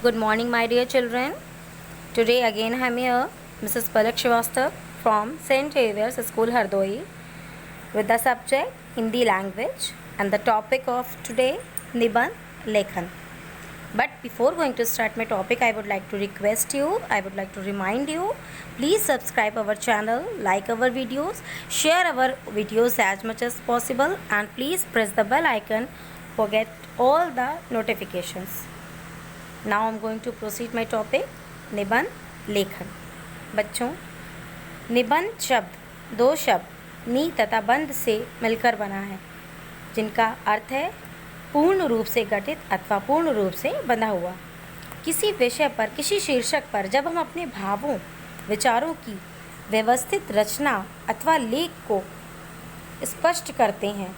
Good morning, my dear children. Today again I am here, Mrs. Palak Shrivastava from St. Xavier's School, Hardoi, with the subject Hindi language and the topic of today Nibandh Lekhan. But before going to start my topic, I would like to remind you, please subscribe our channel, like our videos, share our videos as much as possible, and please press the bell icon for get all the notifications. Now I am going to proceed my topic निबंध लेखन। बच्चों, निबंध शब्द दो शब्द नी तथा बंध से मिलकर बना है, जिनका अर्थ है पूर्ण रूप से गठित अथवा पूर्ण रूप से बंधा हुआ। किसी विषय पर, किसी शीर्षक पर जब हम अपने भावों, विचारों की व्यवस्थित रचना अथवा लेख को स्पष्ट करते हैं,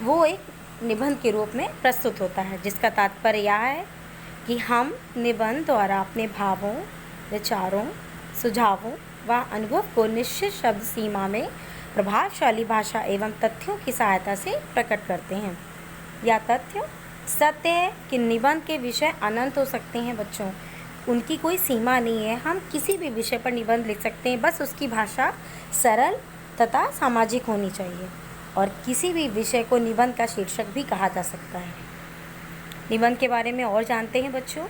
वो एक निबंध के रूप में प्रस्तुत होता है, जिसका तात्पर्य यह है कि हम निबंध द्वारा अपने भावों, विचारों, सुझावों व अनुभव को निश्चित शब्द सीमा में प्रभावशाली भाषा एवं तथ्यों की सहायता से प्रकट करते हैं। यह तथ्य सत्य है कि निबंध के विषय अनंत हो सकते हैं बच्चों, उनकी कोई सीमा नहीं है। हम किसी भी विषय पर निबंध लिख सकते हैं, बस उसकी भाषा सरल तथा सामाजिक होनी चाहिए। और किसी भी विषय को निबंध का शीर्षक भी कहा जा सकता है। निबंध के बारे में और जानते हैं बच्चों।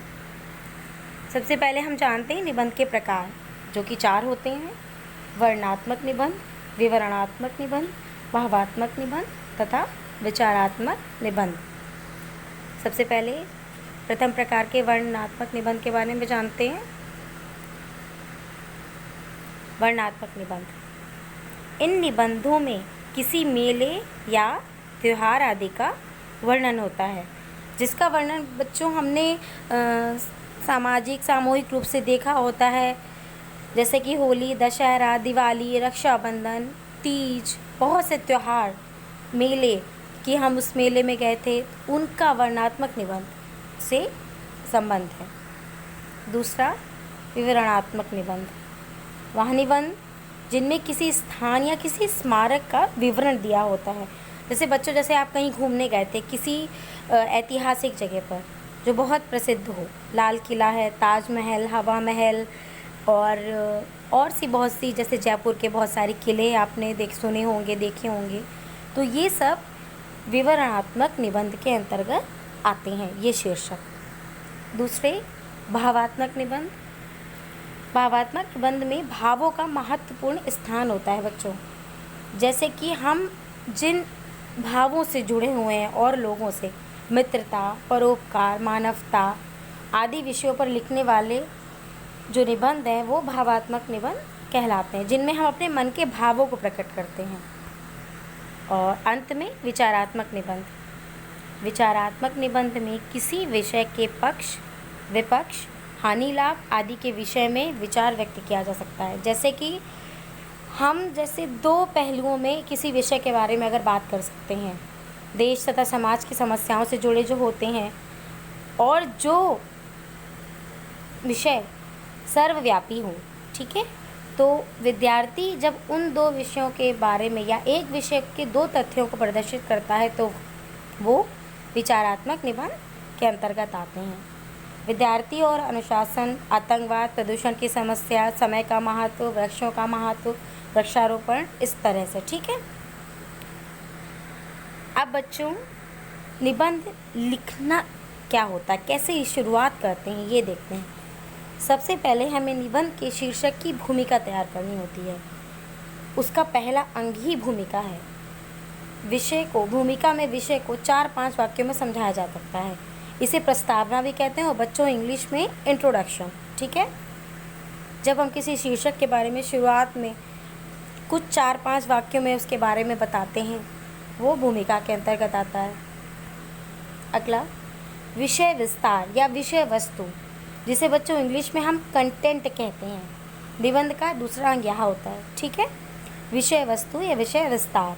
सबसे पहले हम जानते हैं निबंध के प्रकार, जो कि 4 होते हैं: वर्णनात्मक निबंध, विवरणात्मक निबंध, भावात्मक निबंध तथा विचारात्मक निबंध। सबसे पहले प्रथम प्रकार के वर्णनात्मक निबंध के बारे में जानते हैं। वर्णनात्मक निबंध, इन निबंधों में किसी मेले या त्योहार आदि का वर्णन होता है, जिसका वर्णन बच्चों हमने सामूहिक रूप से देखा होता है, जैसे कि होली, दशहरा, दिवाली, रक्षाबंधन, तीज, बहुत से त्यौहार, मेले कि हम उस मेले में गए थे, उनका वर्णनात्मक निबंध से संबंध है। दूसरा, विवरणात्मक निबंध, वह निबंध जिनमें किसी स्थान या किसी स्मारक का विवरण दिया होता है। जैसे आप कहीं घूमने गए थे किसी ऐतिहासिक जगह पर जो बहुत प्रसिद्ध हो, लाल किला है, ताजमहल, हवा महल और सी बहुत सी, जैसे जयपुर के बहुत सारे किले आपने सुने होंगे, देखे होंगे, तो ये सब विवरणात्मक निबंध के अंतर्गत आते हैं, ये शीर्षक। दूसरे, भावात्मक निबंध। भावात्मक निबंध में भावों का महत्वपूर्ण स्थान होता है बच्चों, जैसे कि हम जिन भावों से जुड़े हुए हैं और लोगों से, मित्रता, परोपकार, मानवता आदि विषयों पर लिखने वाले जो निबंध हैं वो भावात्मक निबंध कहलाते हैं, जिनमें हम अपने मन के भावों को प्रकट करते हैं। और अंत में विचारात्मक निबंध। विचारात्मक निबंध में किसी विषय के पक्ष, विपक्ष, हानि लाभ आदि के विषय में विचार व्यक्त किया जा सकता है। जैसे कि हम दो पहलुओं में किसी विषय के बारे में अगर बात कर सकते हैं, देश तथा समाज की समस्याओं से जुड़े जो होते हैं, और जो विषय सर्वव्यापी हो, ठीक है, तो विद्यार्थी जब उन दो विषयों के बारे में या एक विषय के 2 तथ्यों को प्रदर्शित करता है तो वो विचारात्मक निबंध के अंतर्गत आते हैं। विद्यार्थी और अनुशासन, आतंकवाद, प्रदूषण की समस्या, समय का महत्व, वृक्षों का महत्व, वृक्षारोपण, इस तरह से, ठीक है। अब बच्चों, निबंध लिखना क्या होता है, कैसे शुरुआत करते हैं, ये देखते हैं। सबसे पहले हमें निबंध के शीर्षक की भूमिका तैयार करनी होती है। उसका पहला अंग ही भूमिका है। भूमिका में विषय को 4-5 वाक्यों में समझाया जा सकता है। इसे प्रस्तावना भी कहते हैं और बच्चों इंग्लिश में इंट्रोडक्शन, ठीक है। जब हम किसी शीर्षक के बारे में शुरुआत में कुछ 4-5 वाक्यों में उसके बारे में बताते हैं, वो भूमिका के अंतर्गत आता है। अगला, विषय विस्तार या विषय वस्तु, जिसे बच्चों इंग्लिश में हम कंटेंट कहते हैं। निबंध का दूसरा अंग यहाँ होता है, ठीक है। विषय वस्तु या विषय विस्तार,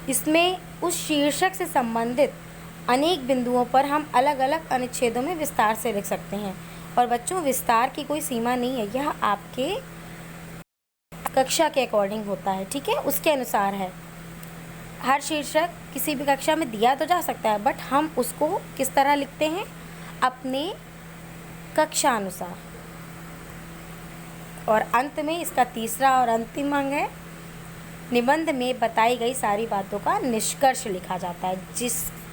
इसमें उस शीर्षक से संबंधित अनेक बिंदुओं पर हम अलग अलग अनुच्छेदों में विस्तार से लिख सकते हैं। और बच्चों, विस्तार की कोई सीमा नहीं है, यह आपके कक्षा के अकॉर्डिंग होता है, ठीक है, उसके अनुसार है। हर शीर्षक किसी भी कक्षा में दिया तो जा सकता है, बट हम उसको किस तरह लिखते हैं, अपने कक्षा अनुसार। और अंत में इसका तीसरा और अंतिम अंग है, निबंध में बताई गई सारी बातों का निष्कर्ष लिखा जाता है।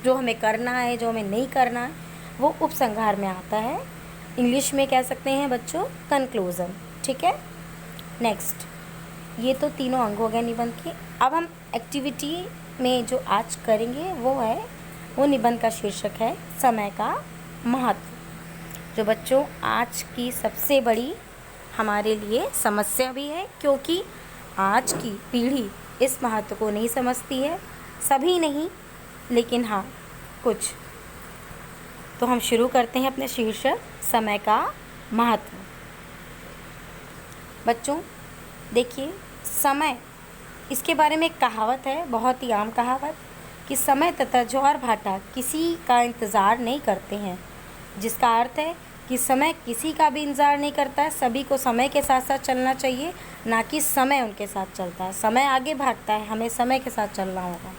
जो हमें करना है, जो हमें नहीं करना है, वो उपसंहार में आता है। इंग्लिश में कह सकते हैं बच्चों कंक्लूज़न। ठीक है। नेक्स्ट, ये तो तीनों अंग हो गए निबंध के। अब हम एक्टिविटी में जो आज करेंगे वो निबंध का शीर्षक है समय का महत्व, जो बच्चों आज की सबसे बड़ी हमारे लिए समस्या भी है, क्योंकि आज की पीढ़ी इस महत्व को नहीं समझती है। सभी नहीं, लेकिन हाँ कुछ। तो हम शुरू करते हैं अपने शीर्षक समय का महत्व। बच्चों देखिए, समय, इसके बारे में एक कहावत है, बहुत ही आम कहावत, कि समय तथा ज्वार भाटा किसी का इंतज़ार नहीं करते हैं, जिसका अर्थ है कि समय किसी का भी इंतज़ार नहीं करता है। सभी को समय के साथ साथ चलना चाहिए, ना कि समय उनके साथ चलता है। समय आगे भागता है, हमें समय के साथ चलना होगा।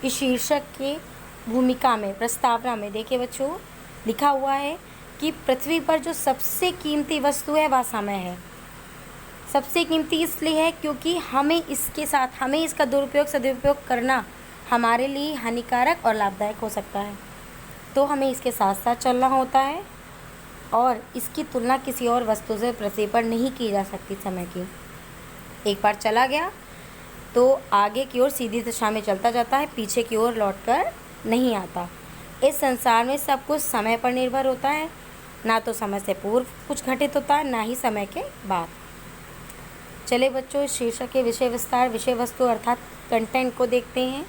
इस शीर्षक के भूमिका में, प्रस्तावना में देखिए बच्चों, लिखा हुआ है कि पृथ्वी पर जो सबसे कीमती वस्तु है वह समय है। सबसे कीमती इसलिए है क्योंकि हमें इसका दुरुपयोग सदुपयोग करना हमारे लिए हानिकारक और लाभदायक हो सकता है। तो हमें इसके साथ साथ चलना होता है, और इसकी तुलना किसी और वस्तु से पृथ्वी पर नहीं की जा सकती। समय की एक बार चला गया तो आगे की ओर सीधी दिशा में चलता जाता है, पीछे की ओर लौटकर नहीं आता। इस संसार में सब कुछ समय पर निर्भर होता है, ना तो समय से पूर्व कुछ घटित होता है, ना ही समय के बाद। चले बच्चों, इस शीर्षक के विषय वस्तु अर्थात कंटेंट को देखते हैं।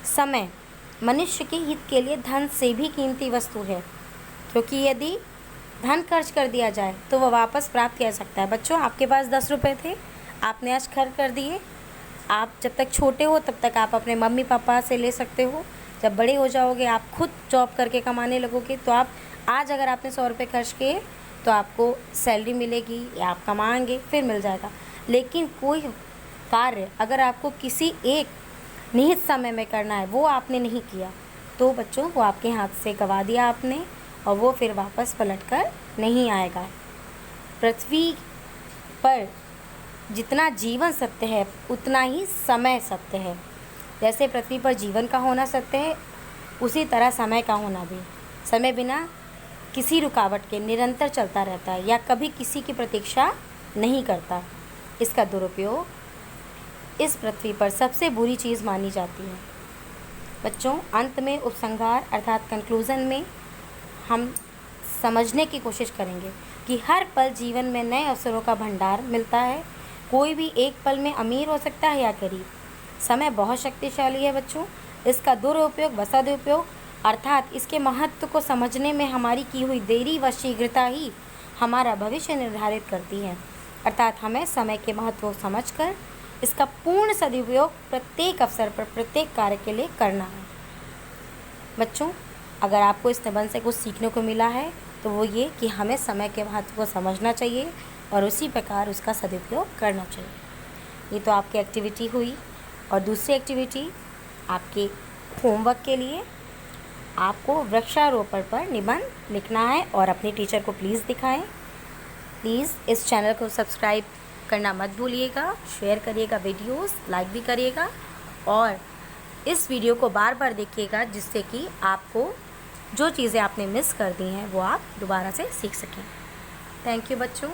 समय मनुष्य के हित के लिए धन से भी कीमती वस्तु है, क्योंकि यदि धन खर्च कर दिया जाए तो वह वापस प्राप्त किया जा सकता है। बच्चों, आपके पास 10 रुपये थे, आपने आज खर्च कर दिए। आप जब तक छोटे हो तब तक आप अपने मम्मी पापा से ले सकते हो। जब बड़े हो जाओगे, आप खुद जॉब करके कमाने लगोगे, तो आप आज अगर आपने 100 रुपये खर्च किए तो आपको सैलरी मिलेगी या आप कमाएंगे, फिर मिल जाएगा। लेकिन कोई कार्य अगर आपको किसी एक निहित समय में करना है, वो आपने नहीं किया, तो बच्चों वो आपके हाथ से गवा दिया आपने, और वो फिर वापस पलटकर नहीं आएगा। पृथ्वी पर जितना जीवन सत्य है उतना ही समय सत्य है। जैसे पृथ्वी पर जीवन का होना सत्य है, उसी तरह समय का होना भी। समय बिना किसी रुकावट के निरंतर चलता रहता है या कभी किसी की प्रतीक्षा नहीं करता। इसका दुरुपयोग इस पृथ्वी पर सबसे बुरी चीज़ मानी जाती है। बच्चों, अंत में उपसंहार अर्थात कंक्लूज़न में हम समझने की कोशिश करेंगे कि हर पल जीवन में नए अवसरों का भंडार मिलता है। कोई भी एक पल में अमीर हो सकता है या गरीब। समय बहुत शक्तिशाली है बच्चों। इसका दुरुपयोग व सदुपयोग अर्थात इसके महत्व को समझने में हमारी की हुई देरी व शीघ्रता ही हमारा भविष्य निर्धारित करती है। अर्थात हमें समय के महत्व को समझकर इसका पूर्ण सदुपयोग प्रत्येक अवसर पर प्रत्येक कार्य के लिए करना है। बच्चों, अगर आपको इस निबंध से कुछ सीखने को मिला है तो वो ये कि हमें समय के महत्व को समझना चाहिए और उसी प्रकार उसका सदुपयोग करना चाहिए। ये तो आपकी एक्टिविटी हुई। और दूसरी एक्टिविटी आपके होमवर्क के लिए आपको वृक्षारोपण पर निबंध लिखना है और अपने टीचर को प्लीज़ दिखाएं। प्लीज़ इस चैनल को सब्सक्राइब करना मत भूलिएगा, शेयर करिएगा वीडियोस, लाइक भी करिएगा और इस वीडियो को बार बार देखिएगा, जिससे कि आपको जो चीज़ें आपने मिस कर दी हैं वो आप दोबारा से सीख सकें। थैंक यू बच्चों।